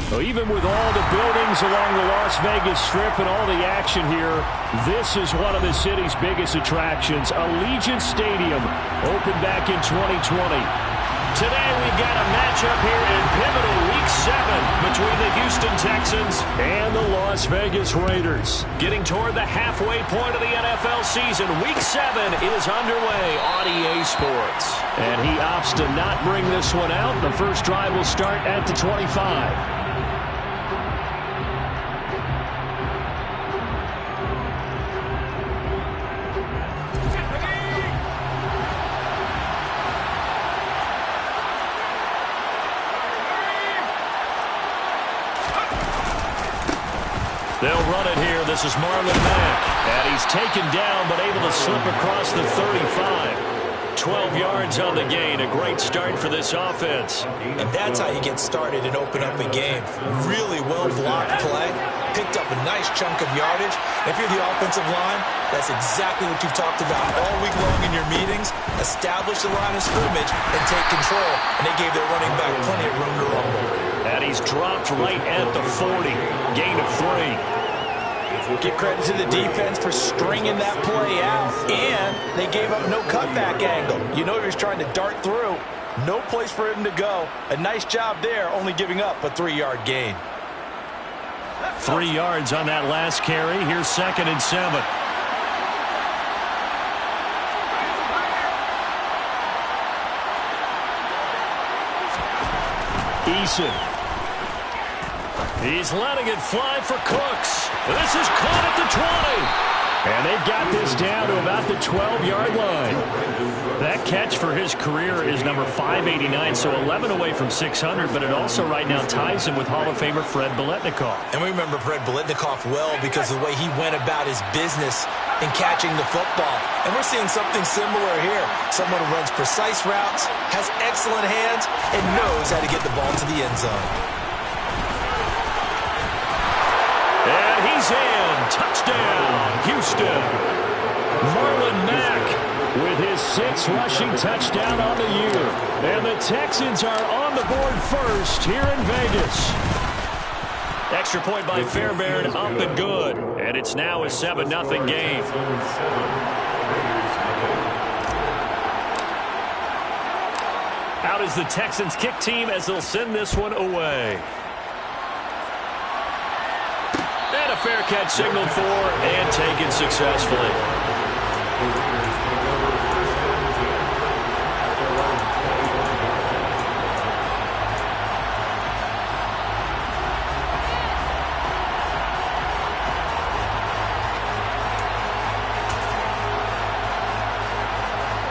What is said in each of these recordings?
Well, even with all the buildings along the Las Vegas Strip and all the action here, this is one of the city's biggest attractions. Allegiant Stadium opened back in 2020. Today we've got a matchup here in pivotal Week 7 between the Houston Texans and the Las Vegas Raiders. Getting toward the halfway point of the NFL season, Week 7 is underway on EA Sports. And he opts to not bring this one out. The first drive will start at the 25. They'll run it here. This is Marlon Mack. And he's taken down but able to slip across the 35. 12 yards on the gain. A great start for this offense. And that's how you get started and open up a game. Really well-blocked play. Picked up a nice chunk of yardage. If you're the offensive line, that's exactly what you've talked about all week long in your meetings. Establish the line of scrimmage and take control. And they gave their running back plenty of room to rumble. And he's dropped right at the 40. Gain of 3. Give credit to the defense for stringing that play out. And they gave up no cutback angle. You know he was trying to dart through. No place for him to go. A nice job there, only giving up a 3-yard gain. 3 yards on that last carry. Here's 2nd and 7. Eason. He's letting it fly for Cooks. This is caught at the 20. And they've got this down to about the 12-yard line. That catch for his career is number 589, so 11 away from 600, but it also right now ties him with Hall of Famer Fred Biletnikoff. And we remember Fred Biletnikoff well because of the way he went about his business in catching the football. And we're seeing something similar here. Someone who runs precise routes, has excellent hands, and knows how to get the ball to the end zone. And he's in. Touchdown, Houston. Marlon Mack with his 6th rushing touchdown on the year. And the Texans are on the board first here in Vegas. Extra point by Fairbairn, up and good. And it's now a 7-0 game. Out is the Texans kick team as they'll send this one away. And a fair catch signaled for and taken successfully.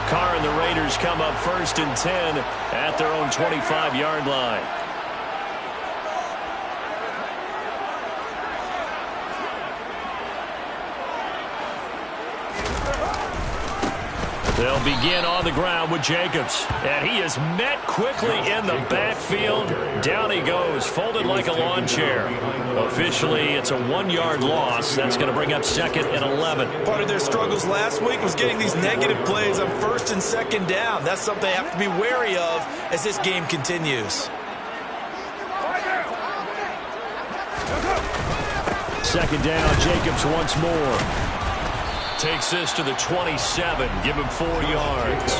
Carr and the Raiders come up 1st and 10 at their own 25-yard line. They'll begin on the ground with Jacobs. And he is met quickly in the backfield. Down he goes, folded like a lawn chair. Officially, it's a 1-yard loss. That's going to bring up 2nd and 11. Part of their struggles last week was getting these negative plays on 1st and 2nd down. That's something they have to be wary of as this game continues. 2nd down, Jacobs once more. Takes this to the 27. Give him 4 yards.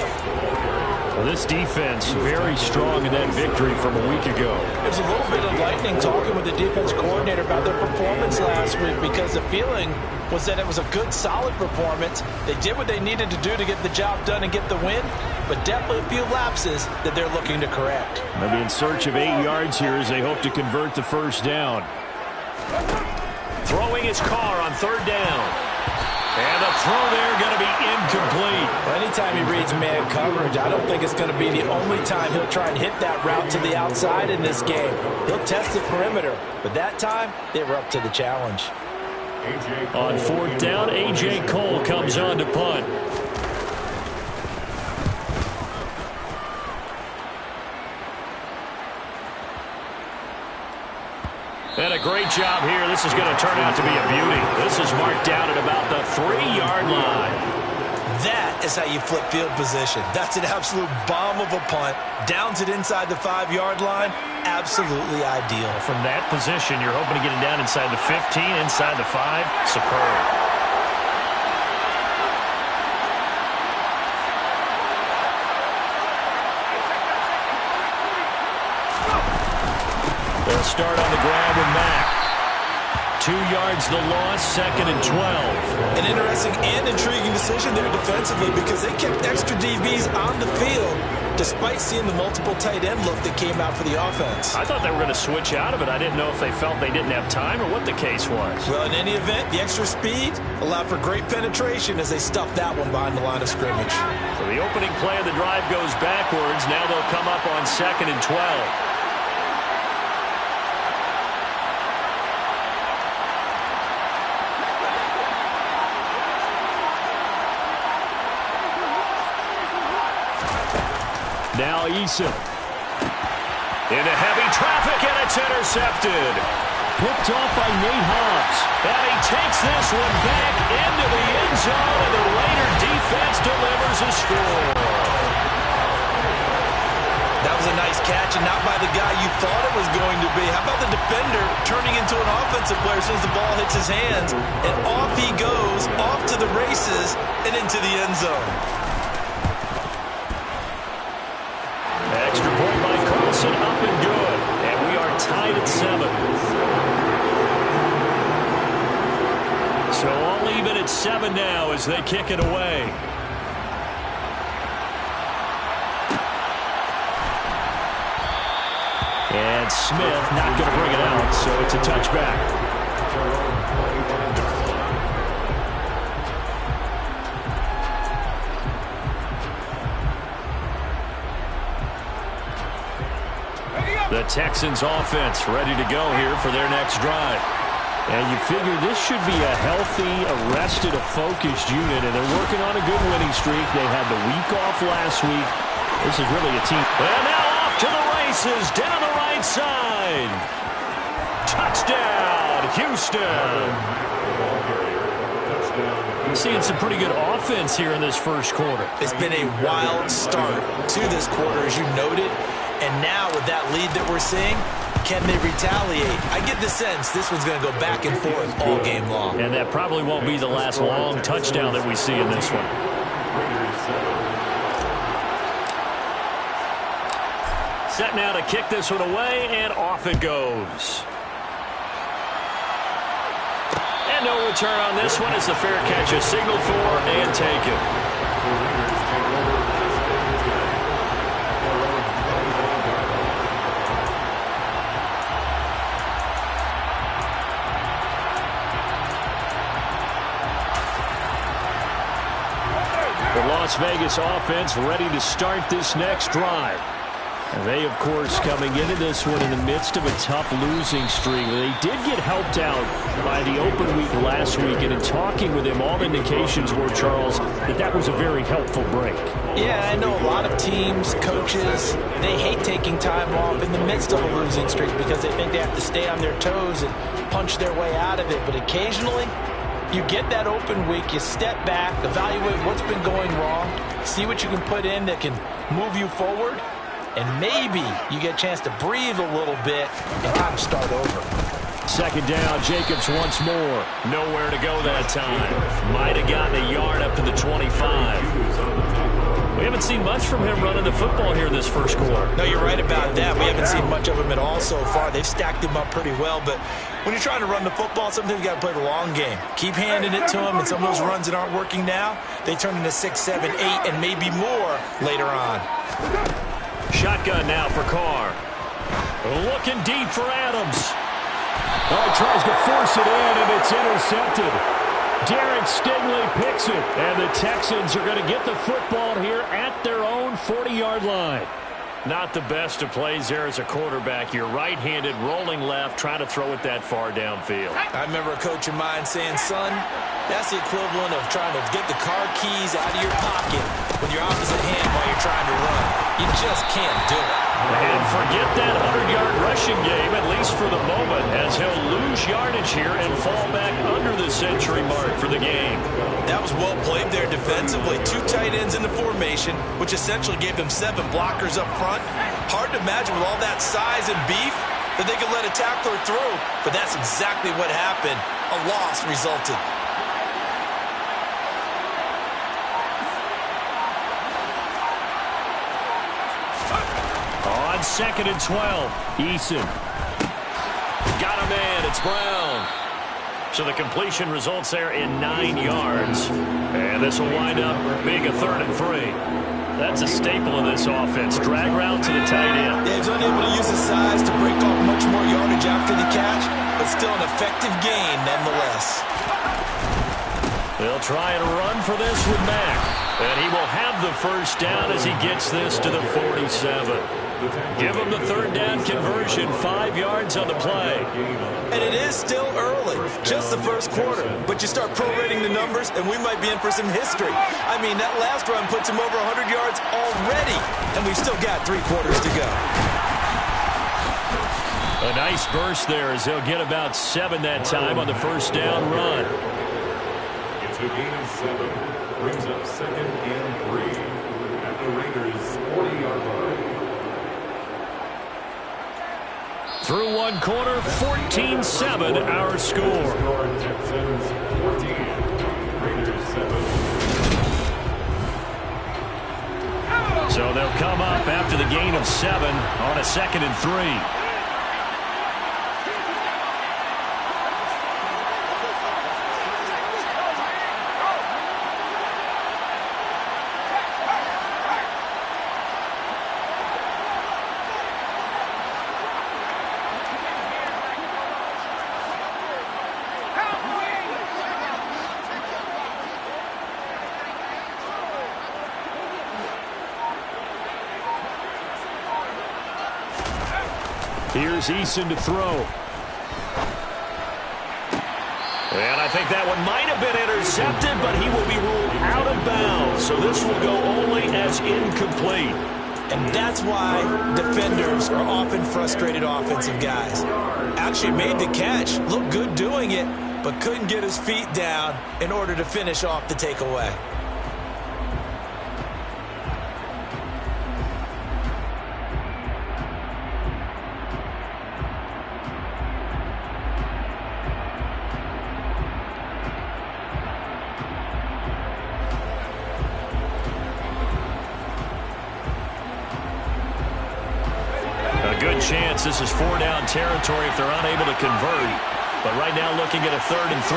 Well, this defense very strong in that victory from a week ago. There's a little bit of lightning talking with the defense coordinator about their performance last week because the feeling was that it was a good, solid performance. They did what they needed to do to get the job done and get the win, but definitely a few lapses that they're looking to correct. They'll be in search of 8 yards here as they hope to convert the 1st down. Throwing his Carr on 3rd down. And the throw there going to be incomplete. Well, anytime he reads man coverage, I don't think it's going to be the only time he'll try and hit that route to the outside in this game. He'll test the perimeter, but that time they were up to the challenge. On 4th down, A.J. Cole comes on to punt. And a great job here. This is going to turn out to be a beauty. This is marked down at about the 3-yard line. That is how you flip field position. That's an absolute bomb of a punt. Downs it inside the 5-yard line. absolutely ideal. From that position, you're hoping to get it down inside the 15, inside the 5. Superb. They'll start on the ground with Mack. 2 yards the loss, 2nd and 12. An interesting and intriguing decision there defensively because they kept extra DBs on the field despite seeing the multiple tight end look that came out for the offense. I thought they were going to switch out of it. I didn't know if they felt they didn't have time or what the case was. Well, in any event, the extra speed allowed for great penetration as they stuffed that one behind the line of scrimmage. So the opening play of the drive goes backwards. Now they'll come up on 2nd and 12. Now Eason. Into heavy traffic, and it's intercepted. Picked off by Nate Hobbs. And he takes this one back into the end zone, and the Raider defense delivers a score. That was a nice catch, and not by the guy you thought it was going to be. How about the defender turning into an offensive player as soon as the ball hits his hands? And off he goes, off to the races, and into the end zone. Extra point by Carlson, up and good. And we are tied at 7. So all even at 7 now as they kick it away. And Smith not going to bring it out, so it's a touchback. The Texans offense ready to go here for their next drive. And you figure this should be a healthy, arrested, a focused unit, and they're working on a good winning streak. They had the week off last week. This is really a team. And now off to the races, down the right side. Touchdown, Houston. Seeing some pretty good offense here in this first quarter. It's been a wild start to this quarter, as you noted. And now with that lead that we're seeing, can they retaliate? I get the sense this one's going to go back and forth all game long. And that probably won't be the last long touchdown that we see in this one. Set now to kick this one away, and off it goes. And no return on this one as the fair catch is signaled for and taken. Las Vegas offense ready to start this next drive. And they, of course, coming into this one in the midst of a tough losing streak. They did get helped out by the open week last week, and in talking with him, all indications were, Charles, that was a very helpful break. Yeah, I know a lot of teams, coaches, they hate taking time off in the midst of a losing streak because they think they have to stay on their toes and punch their way out of it. But occasionally, you get that open week, you step back, evaluate what's been going wrong, see what you can put in that can move you forward, and maybe you get a chance to breathe a little bit and kind of start over. Second down, Jacobs once more. Nowhere to go that time. Might have gotten a yard up to the 25. We haven't seen much from him running the football here this first quarter. No, you're right about that. We haven't seen much of him at all so far. They've stacked him up pretty well, but when you're trying to run the football, sometimes you got to play the long game. Keep handing it to him, and some of those runs that aren't working now, they turn into 6, 7, 8, and maybe more later on. Shotgun now for Carr. Looking deep for Adams. Oh, he tries to force it in, and it's intercepted. Darren Stingley picks it, and the Texans are going to get the football here at their own 40-yard line. Not the best of plays there as a quarterback. You're right-handed, rolling left, trying to throw it that far downfield. I remember a coach of mine saying, son, that's the equivalent of trying to get the car keys out of your pocket with your opposite hand while you're trying to run. You just can't do it. And forget that 100-yard rushing game, at least for the moment, as he'll lose yardage here and fall back under the century mark for the game. That was well played there defensively. 2 tight ends in the formation, which essentially gave them 7 blockers up front. Hard to imagine with all that size and beef that they could let a tackler through, but that's exactly what happened. A loss resulted. On 2nd and 12, Eason. Got him in. It's Brown. So the completion results there in 9 yards. And this will wind up being a 3rd and 3. That's a staple of this offense. Drag route to the tight end. Yeah, he's unable to use his size to break off much more yardage after the catch, but still an effective gain nonetheless. They'll try and run for this with Mack. And he will have the first down as he gets this to the 47. Give him the 3rd down conversion, 5 yards on the play. And it is still early, just the first quarter. But you start prorating the numbers, and we might be in for some history. I mean, that last run puts him over 100 yards already, and we've still got 3 quarters to go. A nice burst there as they'll get about 7 that time on the first down run. It's a gain of 7. Brings up 2nd and 3 at the Raiders' 40-yard line. Through one quarter, 14-7 our score. Texans 14, Raiders 7. So they'll come up after the gain of 7 on a 2nd and 3. Here's Eason to throw. And I think that one might have been intercepted, but he will be ruled out of bounds. So this will go only as incomplete. And that's why defenders are often frustrated offensive guys. Actually made the catch, looked good doing it, but couldn't get his feet down in order to finish off the takeaway. Good chance this is 4-down territory if they're unable to convert. But right now looking at a 3rd and 3.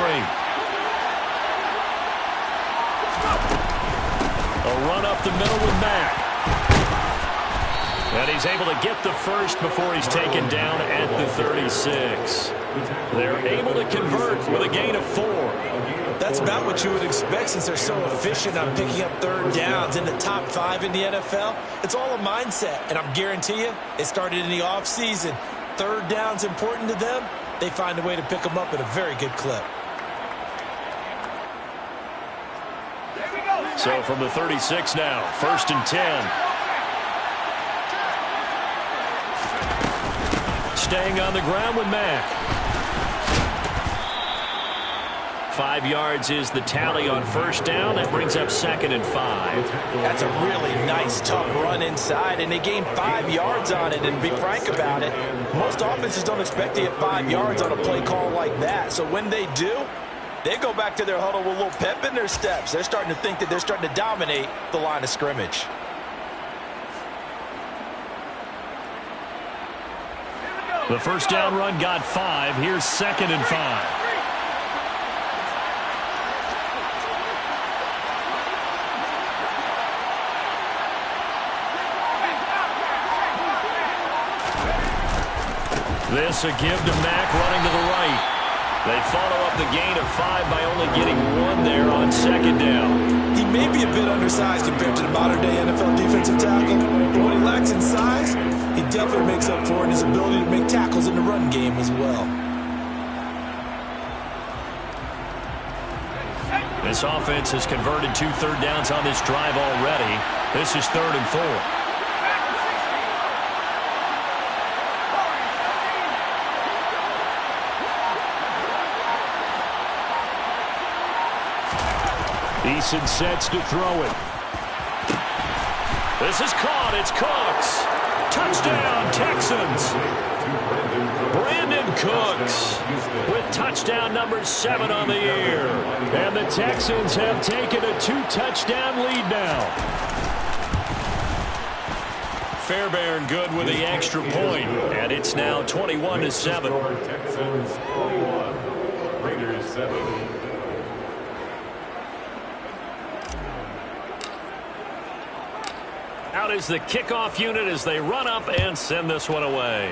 A run up the middle with Mack. And he's able to get the first before he's taken down at the 36. They're able to convert with a gain of 4. That's about what you would expect since they're so efficient on picking up 3rd downs in the top 5 in the NFL. It's all a mindset, and I guarantee you, it started in the offseason. 3rd down's important to them. They find a way to pick them up at a very good clip. So from the 36 now, 1st and 10. Staying on the ground with Mack. 5 yards is the tally on 1st down. That brings up 2nd and 5. That's a really nice, tough run inside, and they gained 5 yards on it. And to be frank about it, most offenses don't expect to get 5 yards on a play call like that. So when they do, they go back to their huddle with a little pep in their steps. They're starting to think that they're starting to dominate the line of scrimmage. The 1st down run got 5. Here's 2nd and 5. This a give to Mack running to the right. They follow up the gain of 5 by only getting 1 there on 2nd down. He may be a bit undersized compared to the modern-day NFL defensive tackle, but what he lacks in size, he definitely makes up for in his ability to make tackles in the run game as well. This offense has converted 2 3rd downs on this drive already. This is 3rd and 4. Eason sets to throw it. This is caught. It's Cooks. Touchdown, Texans. Brandon Cooks with touchdown number 7 on the year. And the Texans have taken a 2-touchdown lead now. Fairbairn good with the extra point, and it's now 21-7. Texans 21, Raiders 7. Out is the kickoff unit as they run up and send this one away.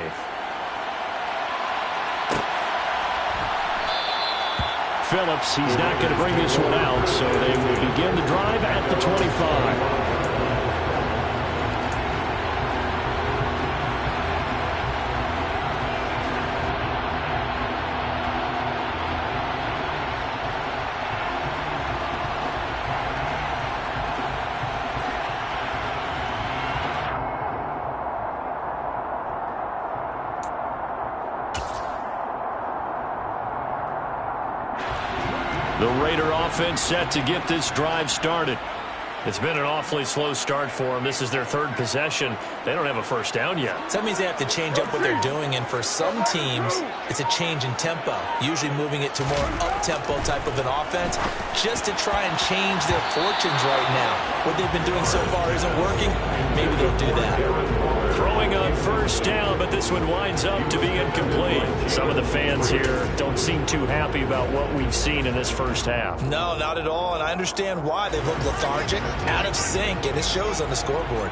Phillips, he's not going to bring this one out, so they will begin the drive at the 25. The Raider offense set to get this drive started. It's been an awfully slow start for them. This is their 3rd possession. They don't have a first down yet. So that means they have to change up what they're doing, and for some teams, it's a change in tempo, usually moving it to more up-tempo type of an offense, just to try and change their fortunes right now. What they've been doing so far isn't working. Maybe they'll do that. Throwing on first down, but this one winds up to be incomplete. Some of the fans here don't seem too happy about what we've seen in this first half. No, not at all, and I understand why. They've looked lethargic, out of sync, and it shows on the scoreboard.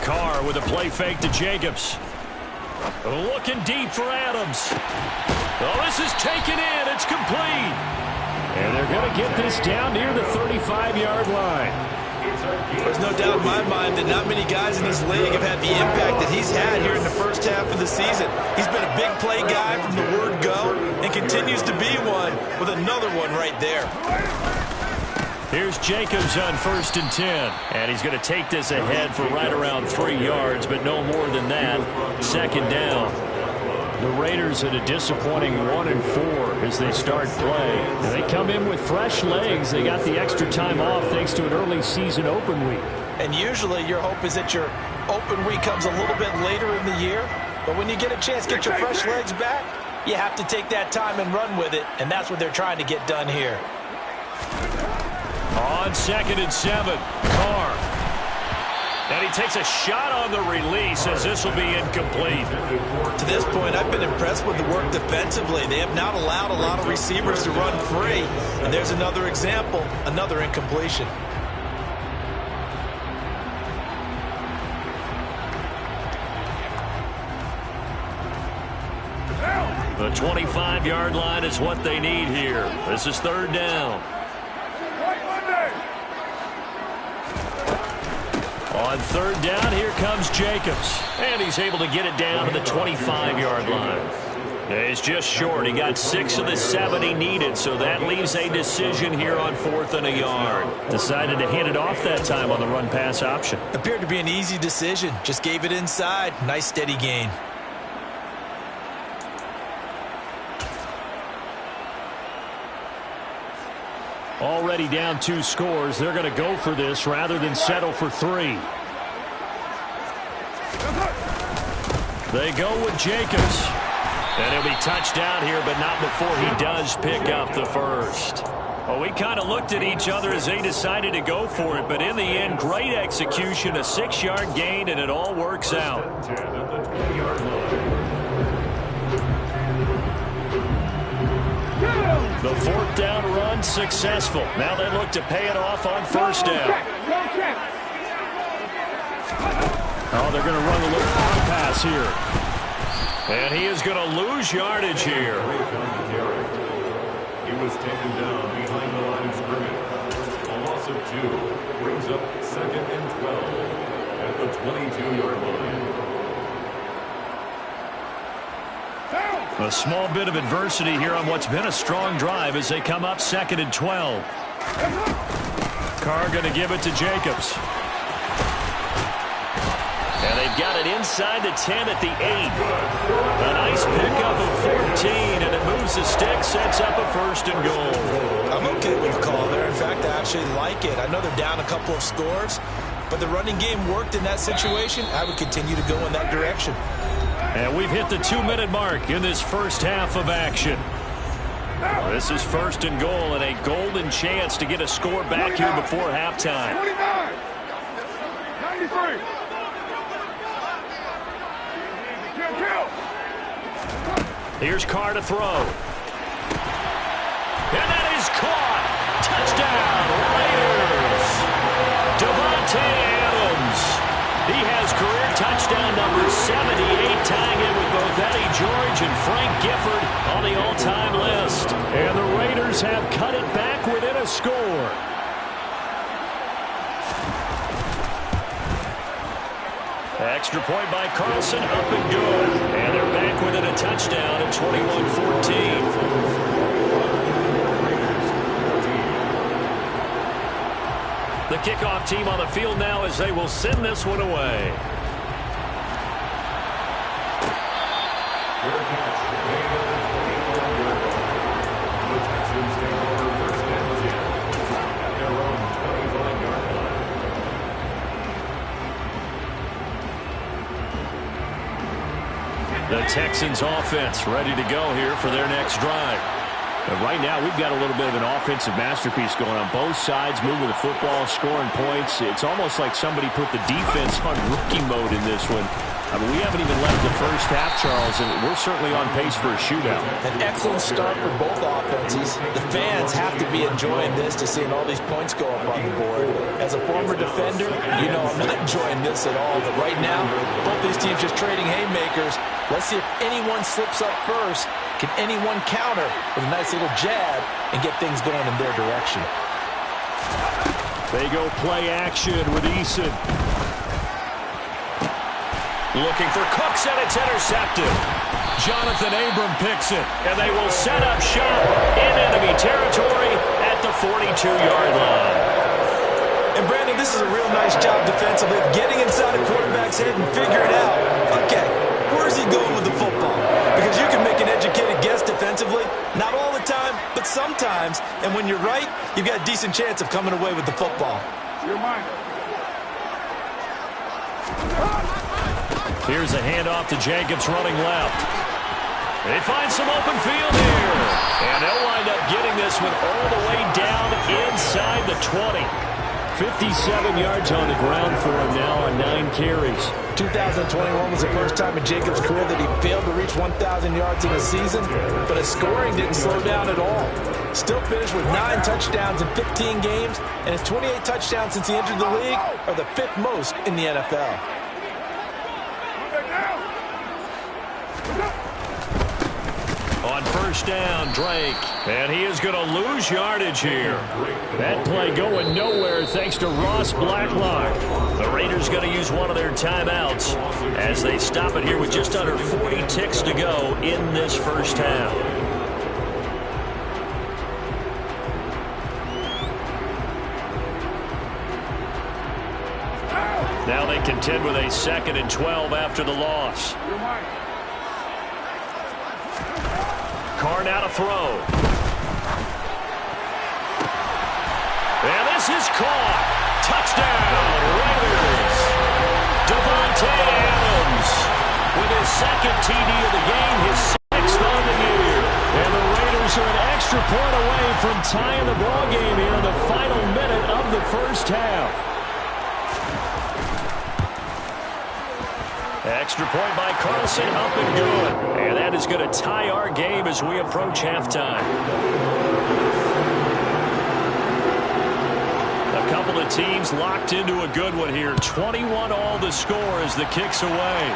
Carr with a play fake to Jacobs. Looking deep for Adams. Oh, this is taken in. It's complete. And they're going to get this down near the 35-yard line. There's no doubt in my mind that not many guys in this league have had the impact that he's had here in the first half of the season. He's been a big play guy from the word go and continues to be one with another one right there. Here's Jacobs on 1st and 10. And he's going to take this ahead for right around 3 yards, but no more than that. 2nd down. The Raiders at a disappointing 1-4 as they start play. And they come in with fresh legs. They got the extra time off thanks to an early season open week. And usually your hope is that your open week comes a little bit later in the year. But when you get a chance to get your fresh legs back, you have to take that time and run with it. And that's what they're trying to get done here. On 2nd and 7, Carr. And he takes a shot on the release as this will be incomplete. To this point, I've been impressed with the work defensively. They have not allowed a lot of receivers to run free. And there's another example, another incompletion. The 25-yard line is what they need here. This is 3rd down. On 3rd down, here comes Jacobs. And he's able to get it down to the 25-yard line. It's just short. He got 6 of the 7 he needed, so that leaves a decision here on 4th and a yard. Decided to hand it off that time on the run-pass option. Appeared to be an easy decision. Just gave it inside. Nice steady gain. Already down 2 scores. They're going to go for this rather than settle for 3. They go with Jacobs. And he'll be touchdown here, but not before he does pick up the first. Well, we kind of looked at each other as they decided to go for it, but in the end, great execution, a 6-yard gain, and it all works out. The 4th down run successful. Now they look to pay it off on 1st down. Oh, they're going to run a little long pass here. And he is going to lose yardage here. He was taken down behind the line of scrimmage. A loss of 2 brings up 2nd and 12 at the 22-yard line. A small bit of adversity here on what's been a strong drive as they come up 2nd and 12. Carr going to give it to Jacobs. And they've got it inside the 10 at the 8. A nice pickup of 14, and it moves the stick, sets up a 1st and goal. I'm okay with the call there. In fact, I actually like it. I know they're down a couple of scores, but the running game worked in that situation. I would continue to go in that direction. And we've hit the 2-minute mark in this first half of action. This is 1st and goal and a golden chance to get a score back here before halftime. 29, 93. Here's Carr to throw. And that is caught. Touchdown, Raiders. Davante Adams. He has career touchdown number 78, tying in with both Eddie George and Frank Gifford on the all-time list. And the Raiders have cut it back within a score. Extra point by Carlson, up and good. And they're back within a touchdown at 21-14. The kickoff team on the field now as they will send this one away. The Texans offense ready to go here for their next drive. And right now, we've got a little bit of an offensive masterpiece going on both sides, moving the football, scoring points. It's almost like somebody put the defense on rookie mode in this one. I mean, we haven't even left the first half, Charles, and we're certainly on pace for a shootout. An excellent start for both offenses. The fans have to be enjoying this to seeing all these points go up on the board. As a former defender, you know I'm not enjoying this at all. But right now, both these teams just trading haymakers. Let's see if anyone slips up first. Can anyone counter with a nice little jab and get things going in their direction? They go play action with Eason. Looking for Cooks, and it's intercepted. Jonathan Abram picks it, and they will set up shop in enemy territory at the 42-yard line. And, Brandon, this is a real nice job defensively of getting inside a quarterback's head and figuring out, okay, where's he going with the football? Because you can make an educated guess defensively, not all the time, but sometimes. And when you're right, you've got a decent chance of coming away with the football. Your mind. Here's a handoff to Jacobs running left. They find some open field here. And they'll wind up getting this one all the way down inside the 20. 57 yards on the ground for him now on 9 carries. 2021 was the first time in Jacobs' career that he failed to reach 1,000 yards in a season, but his scoring didn't slow down at all. Still finished with 9 touchdowns in 15 games, and his 28 touchdowns since he entered the league are the 5th most in the NFL. On first down, Drake. And he is going to lose yardage here. That play going nowhere thanks to Ross Blacklock. The Raiders going to use one of their timeouts as they stop it here with just under 40 ticks to go in this first half. Now they contend with a 2nd and 12 after the loss. Carr now to throw. And this is caught. Touchdown, Raiders. Davante Adams with his 2nd TD of the game, his 6th on the year. And the Raiders are an extra point away from tying the ball game here in the final minute of the first half. Extra point by Carlson, up and good. And that is going to tie our game as we approach halftime. A couple of teams locked into a good one here. 21 all the score as the kick's away.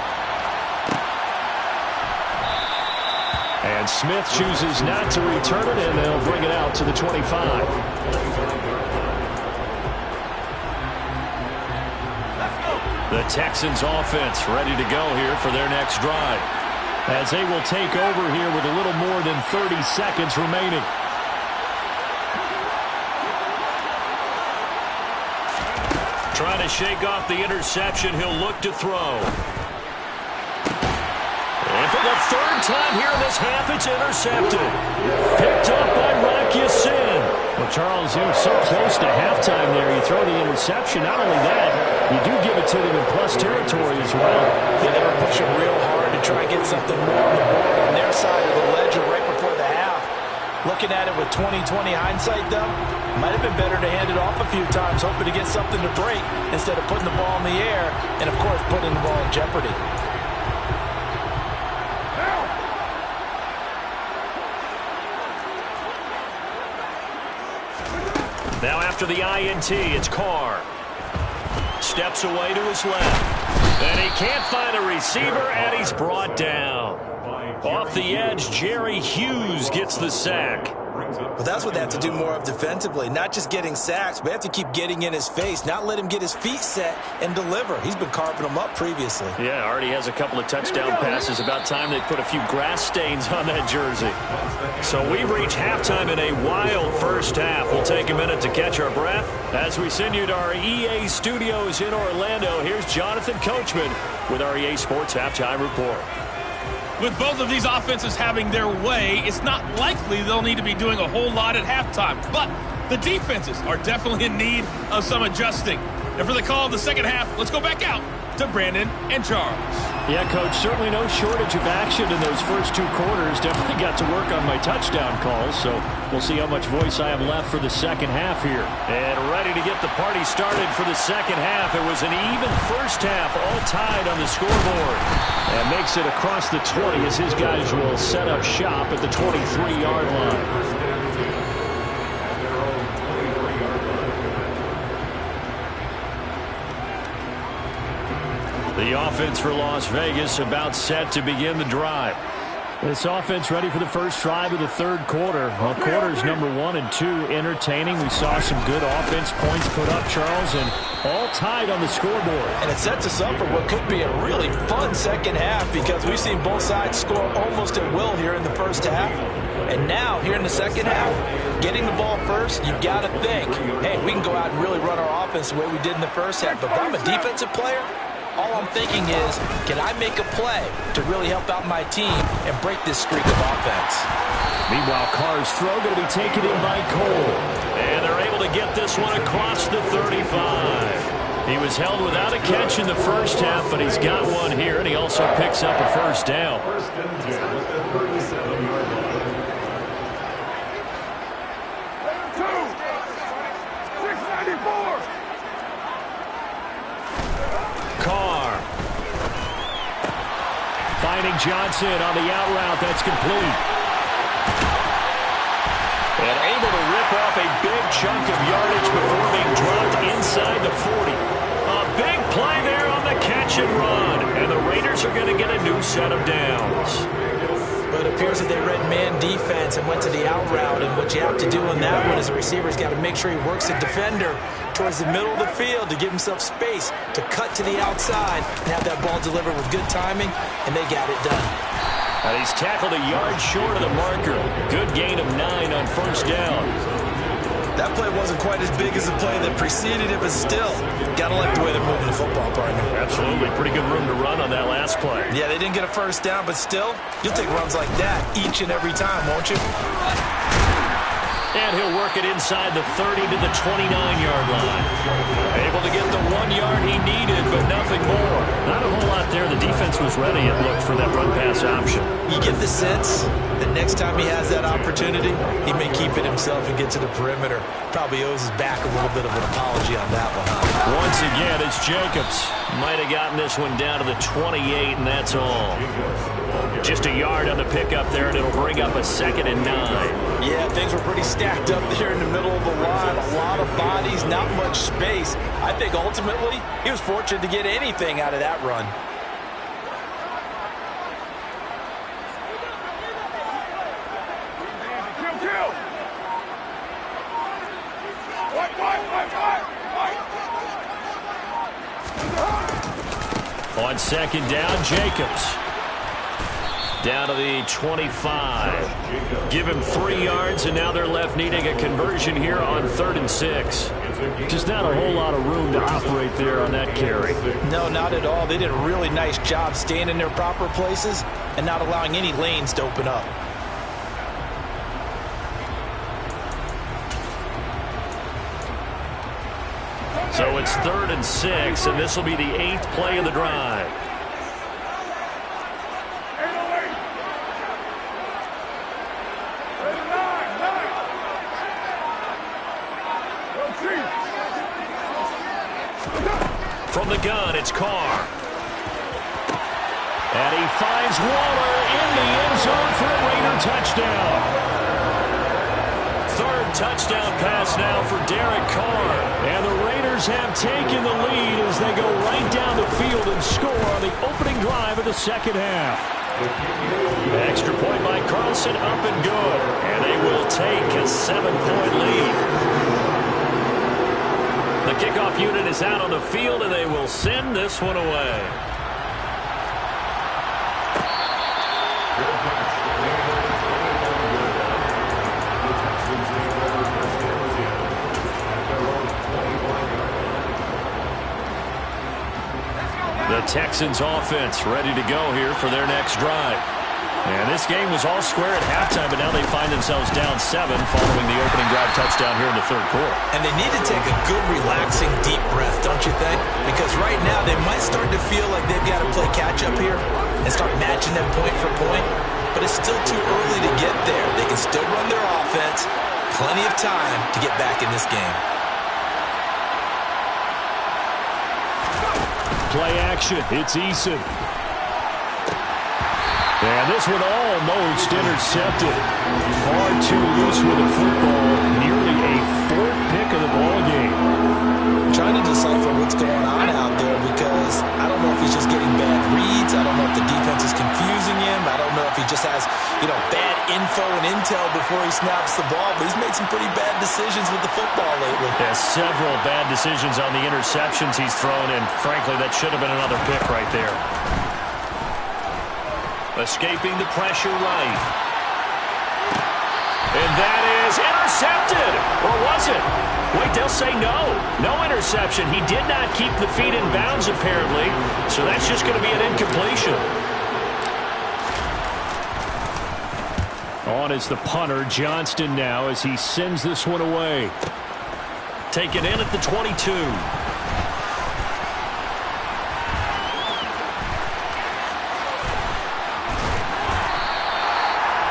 And Smith chooses not to return it, and they'll bring it out to the 25. The Texans offense ready to go here for their next drive, as they will take over here with a little more than 30 seconds remaining. Trying to shake off the interception. He'll look to throw. And for the third time here in this half, it's intercepted. Picked up by Sin. Well, Charles, you were so close to halftime there. You throw the interception. Not only that, you do give it to them in plus territory as well. Yeah, they were pushing real hard to try and get something more on the board on their side of the ledger right before the half. Looking at it with 20/20 hindsight, though, might have been better to hand it off a few times, hoping to get something to break instead of putting the ball in the air and, of course, putting the ball in jeopardy. Now after the INT, it's Carr. Steps away to his left. And he can't find a receiver, and he's brought down. Off the edge, Jerry Hughes gets the sack. Well, that's what they have to do more of defensively. Not just getting sacks, but they have to keep getting in his face, not let him get his feet set and deliver. He's been carving them up previously. Yeah, already has a couple of touchdown passes. About time they put a few grass stains on that jersey. So we reach halftime in a wild first half. We'll take a minute to catch our breath. As we send you to our EA studios in Orlando, here's Jonathan Coachman with our EA Sports Halftime Report. With both of these offenses having their way, it's not likely they'll need to be doing a whole lot at halftime. But the defenses are definitely in need of some adjusting. And for the call of the second half, let's go back out to Brandon and Charles. Yeah, Coach, certainly no shortage of action in those first two quarters. Definitely got to work on my touchdown calls, so we'll see how much voice I have left for the second half here. And ready to get the party started for the second half. It was an even first half, all tied on the scoreboard. And makes it across the 20 as his guys will set up shop at the 23-yard line. The offense for Las Vegas about set to begin the drive. This offense ready for the first drive of the third quarter. Well, quarters number 1 and 2 entertaining. We saw some good offense points put up, Charles, and all tied on the scoreboard. And it sets us up for what could be a really fun second half because we've seen both sides score almost at will here in the first half. And now, here in the second half, getting the ball first, you've got to think, hey, we can go out and really run our offense the way we did in the first half. But if I'm a defensive player, all I'm thinking is, can I make a play to really help out my team and break this streak of offense? Meanwhile, Carr's throw going to be taken in by Cole. And they're able to get this one across the 35. He was held without a catch in the first half, but he's got one here, and he also picks up a first down. First and 10 at the 37-yard line. 694. Carr. Finding Johnson on the out route. That's complete. And able to rip off a big chunk of yardage before being dropped inside the 40. A big play there on the catch and run. And the Raiders are going to get a new set of downs. But it appears that they read man defense and went to the out route. And what you have to do on that one is the receiver's got to make sure he works the defender towards the middle of the field to give himself space to cut to the outside and have that ball delivered with good timing, and they got it done. And he's tackled a yard short of the marker. Good gain of 9 on first down. That play wasn't quite as big as the play that preceded it, but still, got to like the way they're moving the football, partner. Absolutely. Pretty good room to run on that last play. Yeah, they didn't get a first down, but still, you'll take runs like that each and every time, won't you? And he'll work it inside the 30 to the 29-yard line. Able to get the 1 yard he needed, but nothing more. Not a whole lot there. The defense was ready, it looked, for that run-pass option. You get the sense that next time he has that opportunity, he may keep it himself and get to the perimeter. Probably owes his back a little bit of an apology on that one, huh? Once again, it's Jacobs. Might have gotten this one down to the 28, and that's all. Just a yard on the pickup there, and it'll bring up a 2nd and 9. Yeah, things were pretty stacked up there in the middle of the line. A lot of bodies, not much space. I think ultimately he was fortunate to get anything out of that run. Kill. White. On second down, Jacobs. Down to the 25. Give him 3 yards, and now they're left needing a conversion here on 3rd and 6. Just not a whole lot of room to operate there on that carry. No, not at all. They did a really nice job staying in their proper places and not allowing any lanes to open up. So it's 3rd and 6, and this will be the 8th play of the drive. From the gun, it's Carr. And he finds Waller in the end zone for a Raider touchdown. 3rd touchdown pass now for Derek Carr. And the Raiders have taken the lead as they go right down the field and score on the opening drive of the second half. Extra point by Carlson, up and good. And they will take a 7-point lead. The kickoff unit is out on the field, and they will send this one away. The Texans offense ready to go here for their next drive. And this game was all square at halftime, but now they find themselves down 7 following the opening drive touchdown here in the 3rd quarter. And they need to take a good, relaxing, deep breath, don't you think? Because right now they might start to feel like they've got to play catch-up here and start matching them point for point. But it's still too early to get there. They can still run their offense. Plenty of time to get back in this game. Play action. It's Eason. And this one almost intercepted. Far too loose with the football. Nearly a 4th pick of the ball game. I'm trying to decipher what's going on out there because I don't know if he's just getting bad reads. I don't know if the defense is confusing him. I don't know if he just has, bad info and intel before he snaps the ball. But he's made some pretty bad decisions with the football lately. Yeah, several bad decisions on the interceptions he's thrown, and frankly, that should have been another pick right there. Escaping the pressure right. And that is intercepted. Or was it? Wait, they'll say no. No interception. He did not keep the feet in bounds, apparently. So that's just going to be an incompletion. On is the punter, Johnston, now as he sends this one away. Taken in at the 22.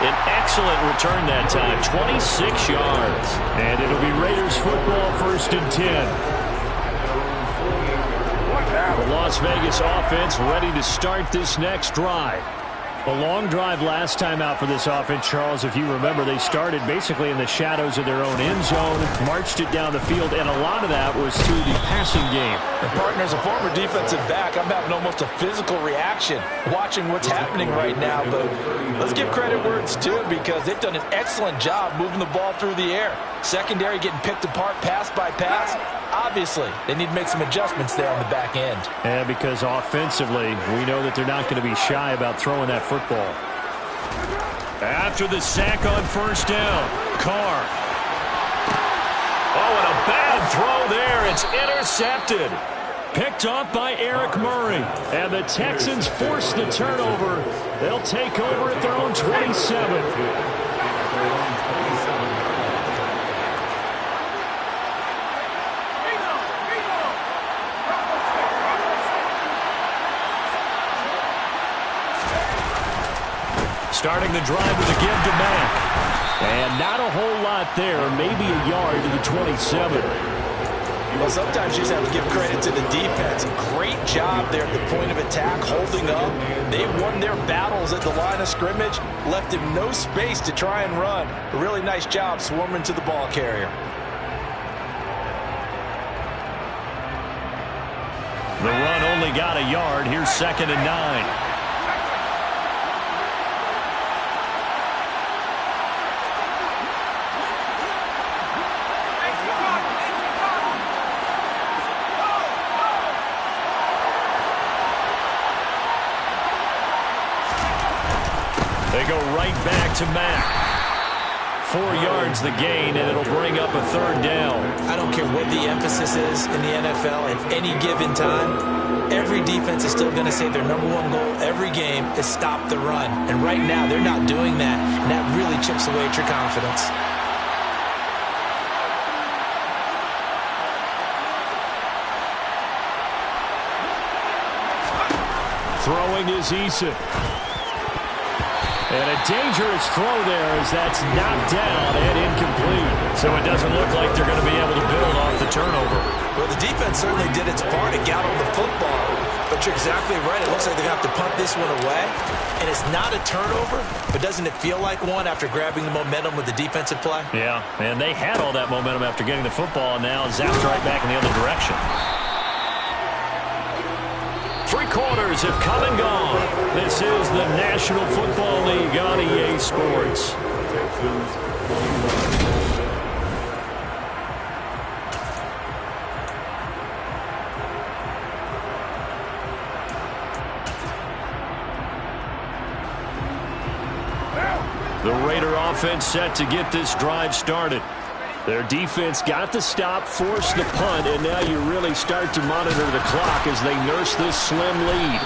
An excellent return that time, 26 yards. And it'll be Raiders football, 1st and 10. The Las Vegas offense ready to start this next drive. A long drive last time out for this offense, Charles. If you remember, they started basically in the shadows of their own end zone, marched it down the field, and a lot of that was through the passing game. And partner, as a former defensive back, I'm having almost a physical reaction watching what's happening right now. But let's give credit where it's due because they've done an excellent job moving the ball through the air. Secondary getting picked apart pass by pass. Obviously, they need to make some adjustments there on the back end. And because offensively, we know that they're not going to be shy about throwing that football. After the sack on 1st down, Carr. Oh, and a bad throw there. It's intercepted. Picked off by Eric Murray. And the Texans force the turnover. They'll take over at their own 27. Starting the drive with a give to Mack. And not a whole lot there. Maybe a yard to the 27. Well, sometimes you just have to give credit to the defense. Great job there at the point of attack, holding up. They won their battles at the line of scrimmage, left him no space to try and run. A really nice job swarming to the ball carrier. The run only got a yard. Here's 2nd and 9. They go right back to Mack. 4 yards the gain, and it'll bring up a 3rd down. I don't care what the emphasis is in the NFL at any given time. Every defense is still going to say their number 1 goal every game is stop the run. And right now, they're not doing that, and that really chips away at your confidence. Throwing is Eason. And a dangerous throw there as that's knocked down and incomplete. So it doesn't look like they're going to be able to build off the turnover. Well, the defense certainly did its part to get on the football. But you're exactly right. It looks like they're going to have to punt this one away. And it's not a turnover, but doesn't it feel like one after grabbing the momentum with the defensive play? Yeah, and they had all that momentum after getting the football, and now zapped right back in the other direction. 3 quarters have come and gone. This is the National Football League on EA Sports. The Raider offense set to get this drive started. Their defense got the stop, forced the punt, and now you really start to monitor the clock as they nurse this slim lead.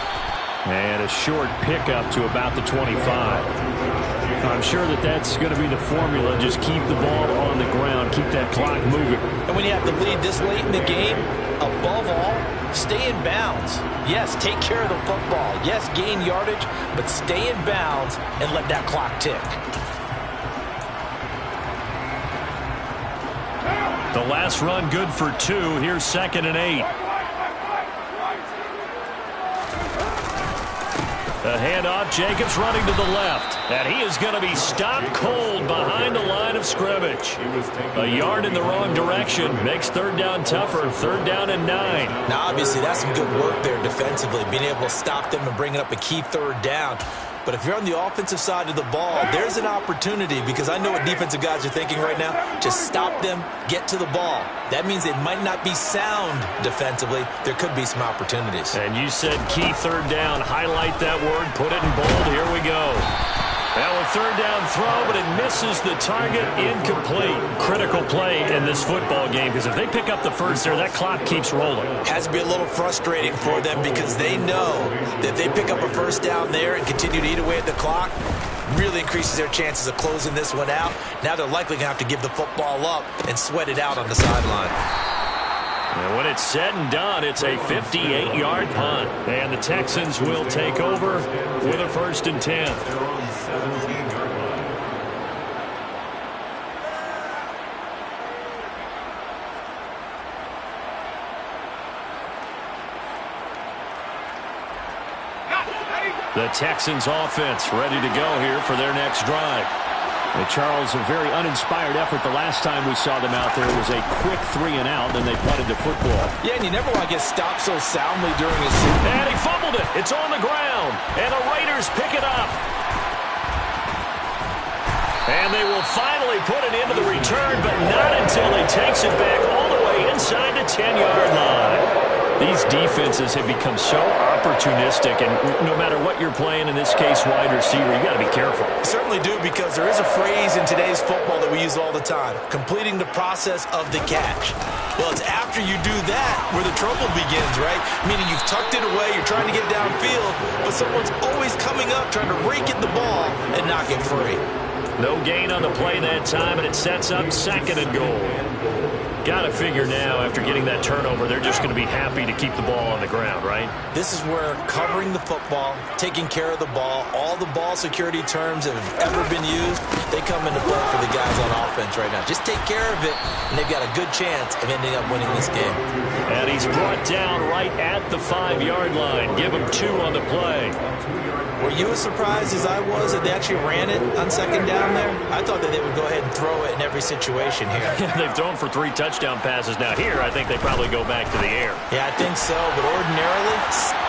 And a short pickup to about the 25. I'm sure that that's going to be the formula. Just keep the ball on the ground, keep that clock moving. And when you have the lead this late in the game, above all, stay in bounds. Yes, take care of the football. Yes, gain yardage, but stay in bounds and let that clock tick. The last run good for 2. Here's 2nd and 8. The handoff, Jacobs running to the left. And he is going to be stopped cold behind the line of scrimmage. A yard in the wrong direction makes 3rd down tougher. 3rd down and 9. Now, obviously, that's some good work there defensively, being able to stop them and bringing up a key 3rd down. But if you're on the offensive side of the ball, there's an opportunity, because I know what defensive guys are thinking right now. Just stop them, get to the ball. That means it might not be sound defensively. There could be some opportunities. And you said key 3rd down. Highlight that word. Put it in bold. Here we go. Now a 3rd down throw, but it misses the target. Incomplete. Critical play in this football game, because if they pick up the first there, that clock keeps rolling. Has to be a little frustrating for them, because they know that if they pick up a 1st down there and continue to eat away at the clock, really increases their chances of closing this one out. Now they're likely going to have to give the football up and sweat it out on the sideline. And when it's said and done, it's a 58-yard punt. And the Texans will take over with a 1st and 10. The Texans offense ready to go here for their next drive. And Charles, a very uninspired effort. The last time we saw them out there was a quick 3 and out, then they punted the football. Yeah, and you never want to get stopped so soundly during a season. And he fumbled it. It's on the ground. And the Raiders pick it up. And they will finally put it into the return, but not until he takes it back all the way inside the 10-yard line. These defenses have become so opportunistic, and no matter what you're playing, in this case wide receiver, you got to be careful. Certainly do, because there is a phrase in today's football that we use all the time: completing the process of the catch. Well, it's after you do that where the trouble begins, right? Meaning you've tucked it away, you're trying to get downfield, but someone's always coming up trying to rake at the ball and knock it free. No gain on the play that time, and it sets up 2nd and goal. Got to figure now, after getting that turnover, they're just going to be happy to keep the ball on the ground, right? This is where covering the football, taking care of the ball, all the ball security terms that have ever been used, they come into play for the guys on offense right now. Just take care of it, and they've got a good chance of ending up winning this game. And he's brought down right at the 5-yard line. Give him 2 on the play. Were you as surprised as I was that they actually ran it on 2nd down there? I thought that they would go ahead and throw it in every situation here. They've thrown for 3 touchdown passes. Now here, I think they probably go back to the air. Yeah, I think so, but ordinarily,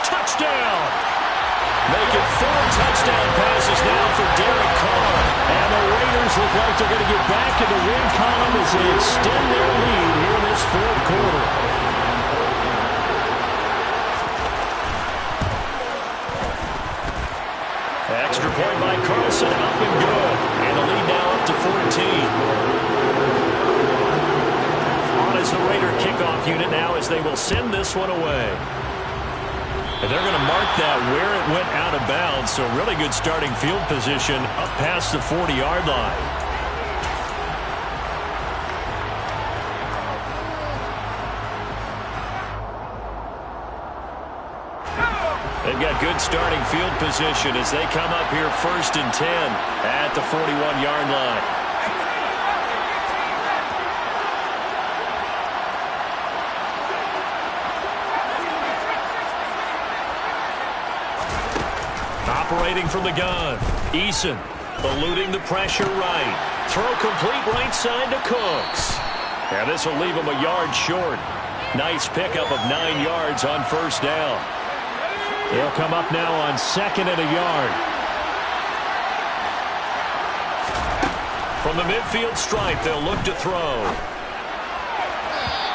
touchdown! Make it 4 touchdown passes now for Derek Carr. And the Raiders look like they're going to get back in the win column as they extend their lead here in this 4th quarter. Extra point by Carlson, up and good. And the lead now up to 14. On is the Raider kickoff unit now as they will send this one away. And they're going to mark that where it went out of bounds. So really good starting field position up past the 40-yard line. They've got good starting field position as they come up here 1st and 10 at the 41-yard line. Operating from the gun, Eason eluding the pressure right. Throw complete right side to Cooks. And this will leave him a yard short. Nice pickup of 9 yards on 1st down. They'll come up now on 2nd and a yard. From the midfield stripe, they'll look to throw.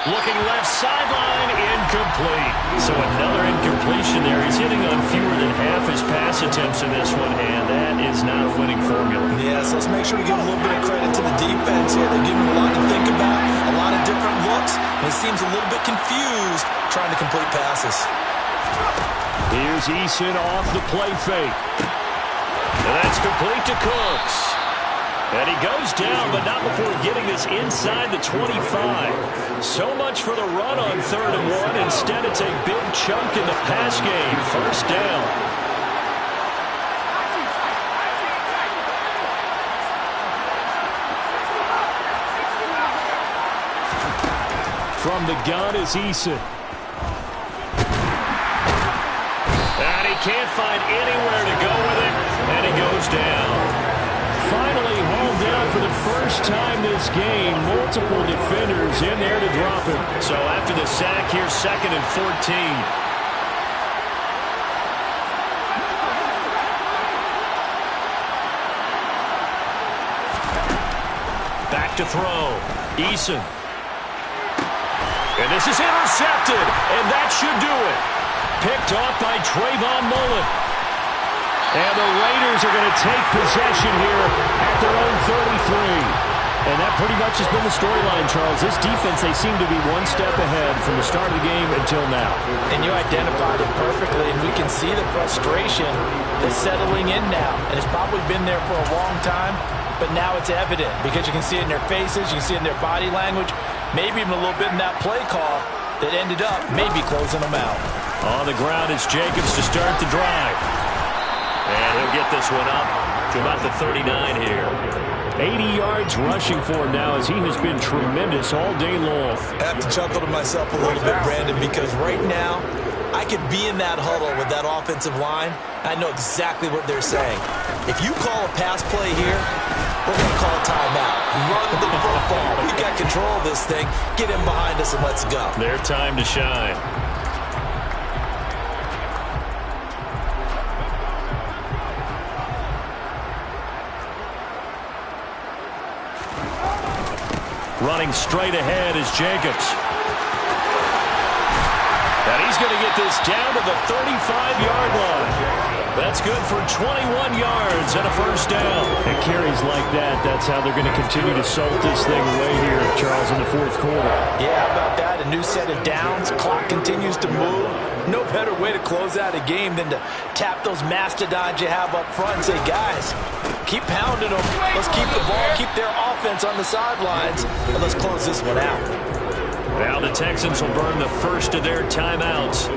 Looking left sideline, incomplete. So another incompletion there. He's hitting on fewer than half his pass attempts in this one, and that is not a winning formula. Yeah, so let's make sure we give a little bit of credit to the defense here. They're giving him a lot to think about, a lot of different looks, and he seems a little bit confused trying to complete passes. Here's Eason off the play fake. And that's complete to Cooks. And he goes down, but not before getting this inside the 25. So much for the run on 3rd and 1. Instead, it's a big chunk in the pass game. 1st down. From the gun is Eason. And he can't find anywhere to go with it, and he goes down. Finally hauled down for the first time this game. Multiple defenders in there to drop him. So after the sack, here's 2nd and 14. Back to throw. Eason. And this is intercepted, and that should do it. Picked off by Trayvon Mullen. And the Raiders are going to take possession here at their own 33. And that pretty much has been the storyline, Charles. This defense, they seem to be one step ahead from the start of the game until now. And you identified it perfectly, and we can see the frustration that's settling in now. And it's probably been there for a long time, but now it's evident because you can see it in their faces, you can see it in their body language, maybe even a little bit in that play call that ended up maybe closing them out. On the ground is Jacobs to start the drive. And he'll get this one up to about the 39 here. 80 yards rushing for him now as he has been tremendous all day long. I have to chuckle to myself a little bit, Brandon, because right now I could be in that huddle with that offensive line. I know exactly what they're saying. If you call a pass play here, we're going to call a timeout. Run the football. We got control of this thing. Get in behind us and let's go. Their time to shine. Running straight ahead is Jacobs. And he's going to get this down to the 35-yard line. That's good for 21 yards and a 1st down. And carries like that, that's how they're going to continue to salt this thing away here, Charles, in the 4th quarter. Yeah, how about that? A new set of downs. Clock continues to move. No better way to close out a game than to tap those mastodons you have up front and say, guys, keep pounding them. Let's keep the ball, keep their offense on the sidelines, and let's close this one out. Now the Texans will burn the first of their timeouts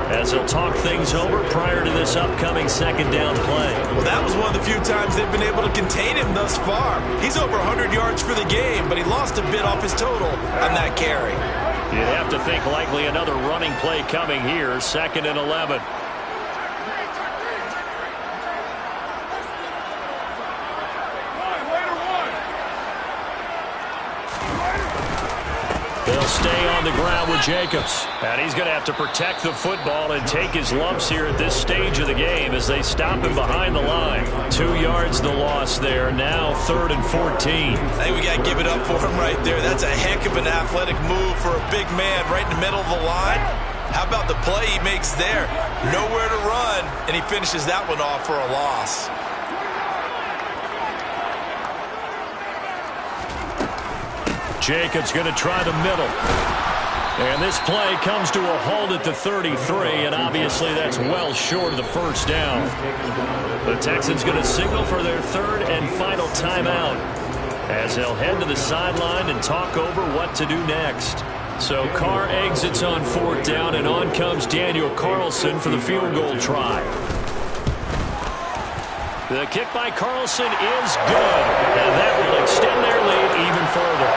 as they'll talk things over prior to this upcoming 2nd down play. Well, that was one of the few times they've been able to contain him thus far. He's over 100 yards for the game, but he lost a bit off his total on that carry. You'd have to think likely another running play coming here, 2nd and 11. They'll stay on the ground with Jacobs. And he's going to have to protect the football and take his lumps here at this stage of the game as they stop him behind the line. 2 yards the loss there. Now 3rd and 14. I think we got to give it up for him right there. That's a heck of an athletic move for a big man right in the middle of the line. How about the play he makes there? Nowhere to run, and he finishes that one off for a loss. Jacobs going to try the middle. And this play comes to a halt at the 33, and obviously that's well short of the first down. The Texans going to signal for their third and final timeout as they'll head to the sideline and talk over what to do next. So Carr exits on fourth down, and on comes Daniel Carlson for the field goal try. The kick by Carlson is good, and that will extend their lead even further.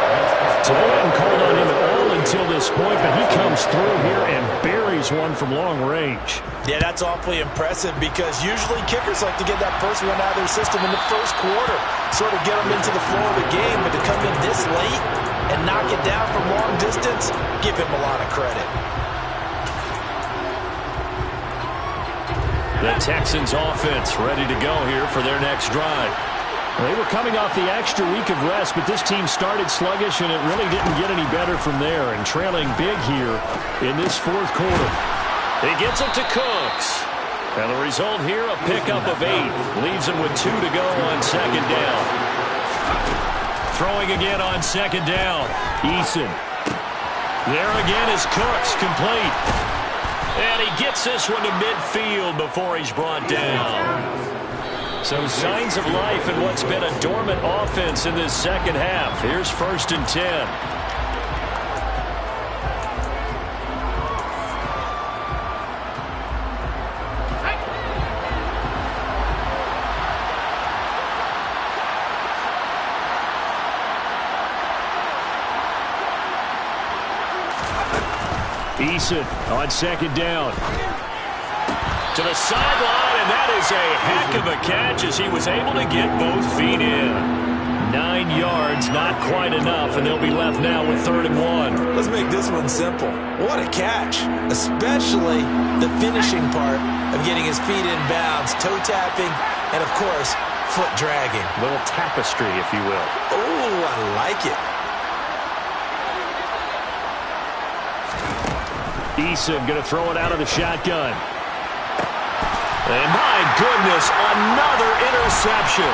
So they hadn't called on him at all until this point, but he comes through here and buries one from long range. Yeah, that's awfully impressive because usually kickers like to get that first one out of their system in the first quarter, sort of get them into the flow of the game, but to come in this late and knock it down from long distance, give him a lot of credit. The Texans offense ready to go here for their next drive. They were coming off the extra week of rest, but this team started sluggish, and it really didn't get any better from there, and trailing big here in this fourth quarter. He gets it to Cooks. And the result here, a pickup of 8. Leaves him with 2 to go on second down. Throwing again on second down. Eason. There again is Cooks, complete. And he gets this one to midfield before he's brought down. So signs of life in what's been a dormant offense in this second half. Here's 1st and 10. Eason on second down. To the sideline, and that is a heck of a catch as he was able to get both feet in. 9 yards, not quite enough, and they'll be left now with 3rd and 1. Let's make this one simple. What a catch, especially the finishing part of getting his feet in bounds, toe tapping, and of course, foot dragging. A little tapestry, if you will. Oh, I like it. Eason going to throw it out of the shotgun. And my goodness, another interception.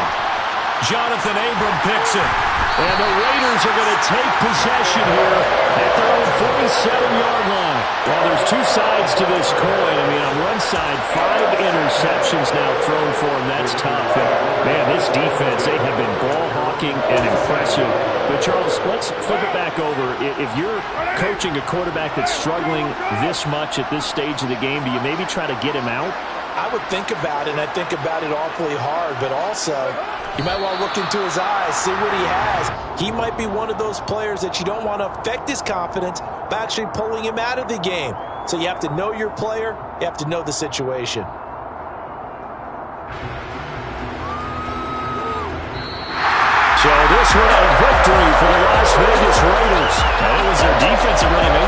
Jonathan Abram picks it. And the Raiders are going to take possession here at their own 47-yard line. Well, there's two sides to this coin. I mean, on one side, 5 interceptions now thrown for him. That's tough. And, man, this defense, they have been ball hawking and impressive. But, Charles, let's flip it back over. If you're coaching a quarterback that's struggling this much at this stage of the game, do you maybe try to get him out? I would think about it, and I think about it awfully hard, but also you might want to look into his eyes, see what he has. He might be one of those players that you don't want to affect his confidence by actually pulling him out of the game. So you have to know your player, you have to know the situation. So this one a victory for the Las Vegas Raiders. And it was their defense that really made the